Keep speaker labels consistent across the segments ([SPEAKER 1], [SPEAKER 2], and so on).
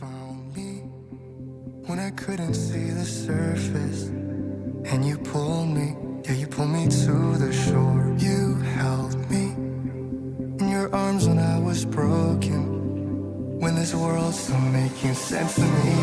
[SPEAKER 1] found me when I couldn't see the surface, and you pulled me, yeah, you pulled me to the shore. You held me in your arms when I was broken, when this world's still making sense to me.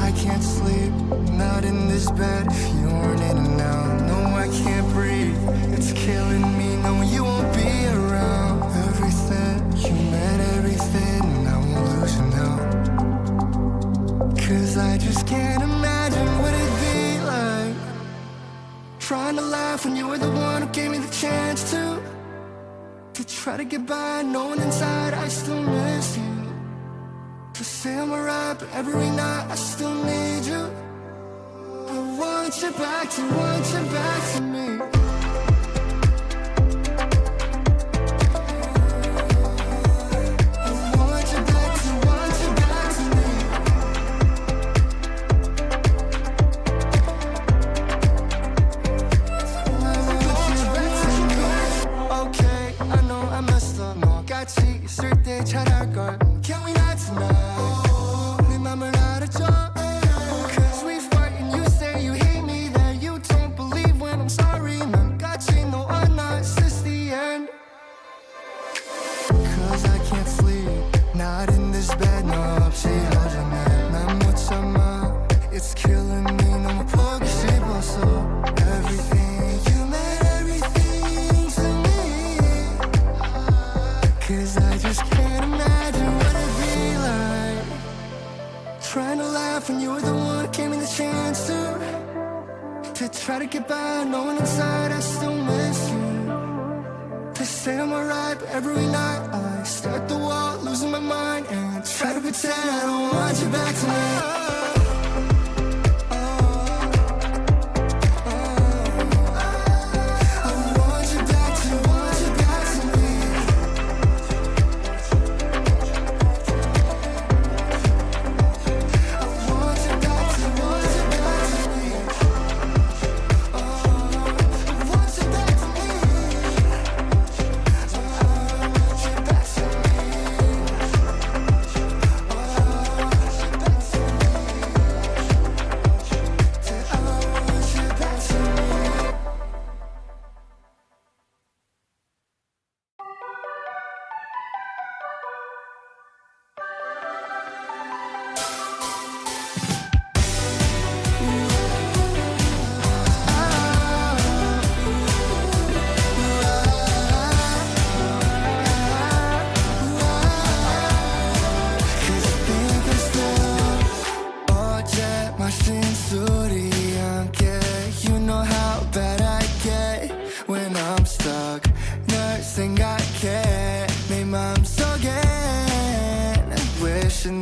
[SPEAKER 1] I can't sleep, not in this bed if you aren't in and out. No, I can't breathe, it's killing me. No, you won't be around. Everything, you meant everything, and I won't lose you now. 'Cause I just can't imagine what it'd be like trying to laugh when you were the one who gave me the chance to try to get by, knowing inside I still miss you. To say I'm alright, but every night I still need you. I want you back to me. 있을 때 잘할걸. Can we not tonight? 내 맘을 알아줘. 'Cause we fight and you say you hate me, that you don't believe when I'm sorry. 난 같이 너와 나, is this the end? 'Cause I can't sleep, not in this bed. 너 없이 허전해, 난 못 참아. It's killing me, 너무 보기 싶어서. Everything you meant everything to me. 'Cause I just can't imagine what it'd be like trying to laugh when you were the one who gave me the chance to try to get by, knowing inside I still miss you. To say I'm alright, but every night I stare at the wall, losing my mind, and try to pretend I don't want you back to me.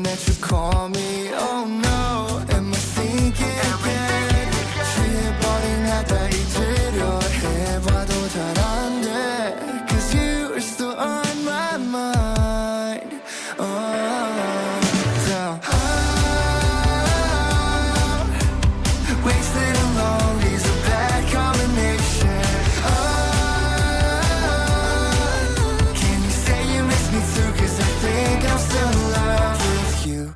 [SPEAKER 1] That you call me, oh no, am I thinking again? 취해버린 나다 잊으려 해봐도 잘 안 돼. 'Cause you are still on my mind. Down. Wasted and lonely's a bad combination. Can you say you miss me too? 'Cause I think I'm still alive with you.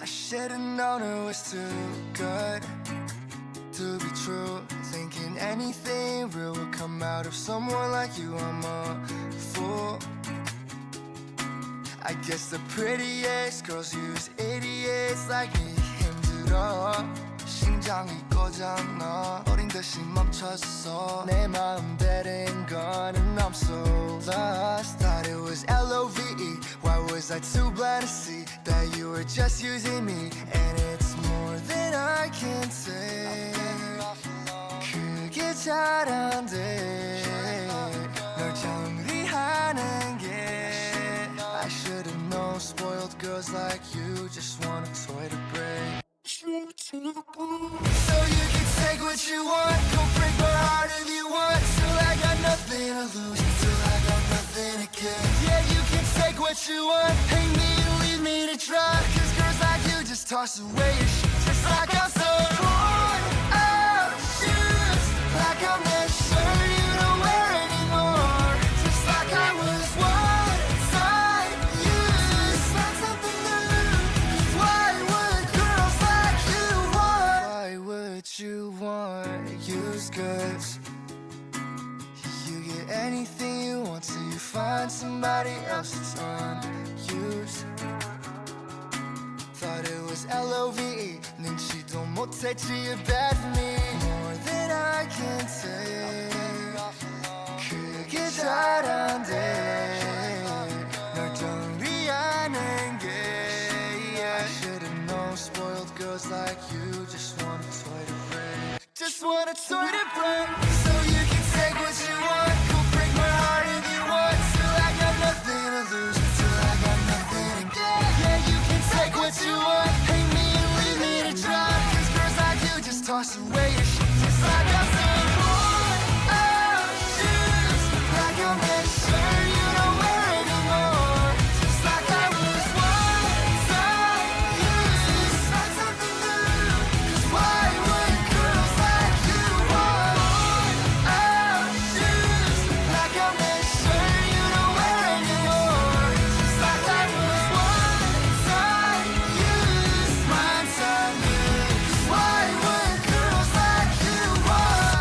[SPEAKER 1] I should've known it was too good to be true. Thinking anything real would come out of someone like you. I'm a fool. I guess the prettiest girls use idiots like me. 힘들어 심장이 꺼졌나 어린 듯이 멈췄어 내 마음 베린 거는 I'm so lost. Thought it was L-O-V-E. Why was I too blind to see that you were just using me? And it's more than I can say. 그게 잘 안 돼. 널 정리하는 게 I should've known spoiled girls like you just want a toy to break. So you can take what you want, go break my heart if you want. Till I got nothing to lose, till I got nothing to give. Yeah, you can take what you want, hate me and leave me to dry. Cause girls like you just toss away your shit just like I'm so worn out shoes. Like I'm that shirt you don't wear anymore. Just like I was one time used. Find something new. Why would girls like you want? Why would you want used goods? You get anything you want till you find somebody else that's unused. Thought it was L-O-V-E. 눈치도 못했지, you're bad for me. More than I can say. 그게 잘 안 돼. 널 정리하는 게 I should've known spoiled girls like you just want a toy to break. Just want a toy to break. So you can take what you want, go break my heart if you want. Till I got nothing to lose, till I got nothing to get. Yeah, you can take what you want, hate me and leave me to dry. Cause girls like you just toss away your shit just like I'm some worn out shoes. Like I'm that shirt you don't wear anymore. Just like I was one time used. Find something new. Cause why would girls like you want worn out shoes? Like I'm that shirt you don't wear anymore. Just like I was one time used. One time used. Why would girls like you want?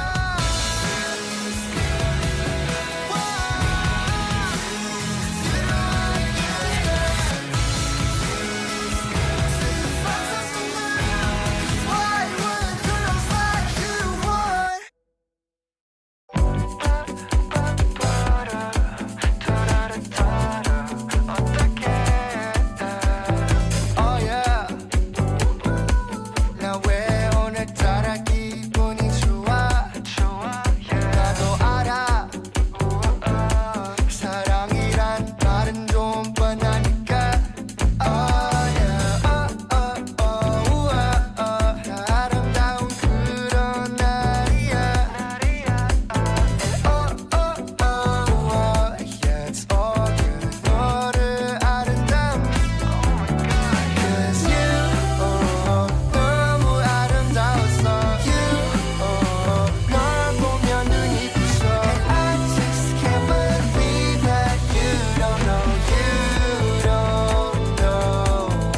[SPEAKER 1] Why would girls like you want? Oh yeah. 나 왜 오늘따라 기분이 좋아? 나도 알아. 사랑이란 말은 좀 뻔하니까. Oh yeah. 아름다운 그런 날이야. Yeah, it's all good. 너를 아름다운 Cause you 너무 아름다웠어. You 널 보면 눈이 부셔. And I just can't believe that you don't know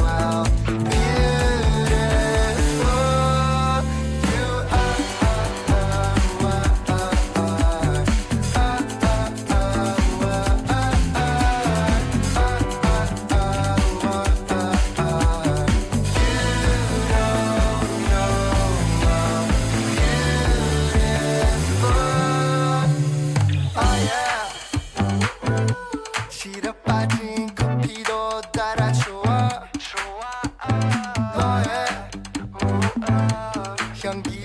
[SPEAKER 1] how beautiful you 시럽 빠진 커피도 따라줘. 너의 향기